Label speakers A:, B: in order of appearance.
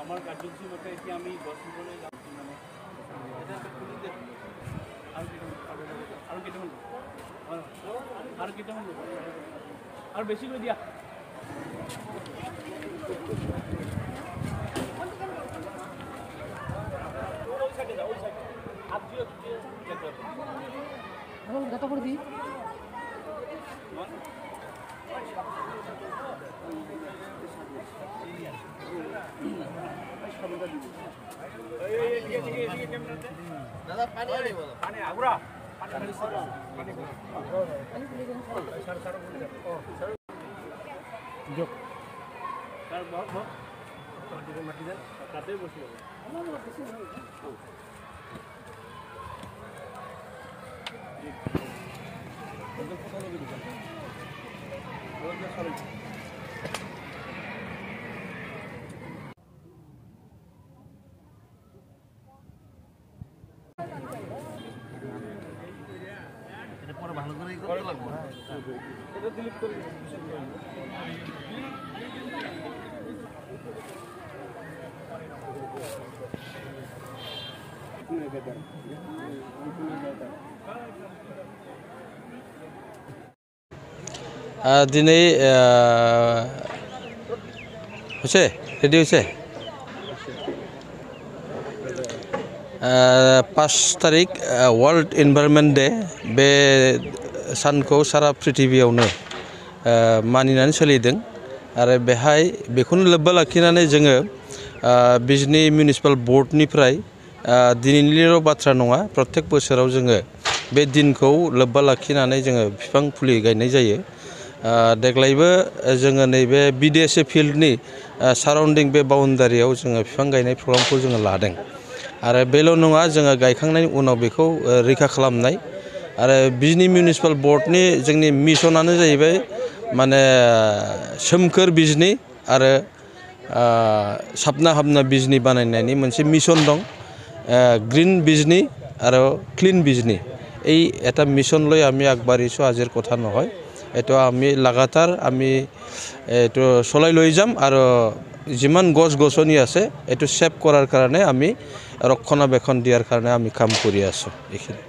A: আমার কার্যসূচি মতে কি আমি 10 মিনিটে যাচ্ছি মানে এটা খুলে দে আর কেটে হলো আর বেশি করে দিয়া ওই সাইডে যাও ওই সাইডে হাত দিয়ে চেক করো এখন কত করে দি দাদা পানি আনি বলো পানি আগুরা পানি পানি যোগ স্যার বহুত মাটি দেন কাতে বসে যাবে পরে ভালো করে লাগবে এটা ডিলিট করে
B: दिनै হৈছে ৰেডি হৈছে 5 तारिख वर्ल्ड एनवायरनमेंट डे बे सानखौ सारा पृथिबियावनो मानिनानै सोलिदों आरो बेहाय बेखौनो लोब्बा लाखिनानै जोङो बिजनी मिउनिसिपाल बोर्डनिफ्राय दिनैनिल' बाथ्रा नङा प्रत्येक बोसोराव जोङो बे दिनखौ लोब्बा लाखिनानै जोङो बिफां फुलि गायनाय जायो देग्लायबो जोङो नैबे बिडिएसए फिल्डनि साराउन्डिं बे बाउन्डारियाव जोङो बिफां गायनाय प्रग्रामखौ जोङो लादों आरो बेल' नङा जोङो गायखांनायनि उनाव बेखौ रैखा खालामनाय आरो बिजनी मिउनिसिपाल बोर्डनि जोंनि मिशनानो जाहैबाय माने सोमखोर बिजनी आरो साबना हाबना बिजनी बानायनायनि मोनसे मिशन दं ग्रीन बिजनी आरो क्लीन बिजनी এই এটা মিশন লৈ আমি আগবাঢ়িছোঁ আজিৰ কথা নহয় এটো আমি লাগাতাৰ আমি এটো চলাই লৈ যাম আৰু যিমান গছ গছনি আছে এটো সেভ কৰাৰ কাৰণে আমি ৰক্ষণাবেক্ষণ দিয়াৰ কাৰণে আমি কাম কৰি আছোঁ এইখিনি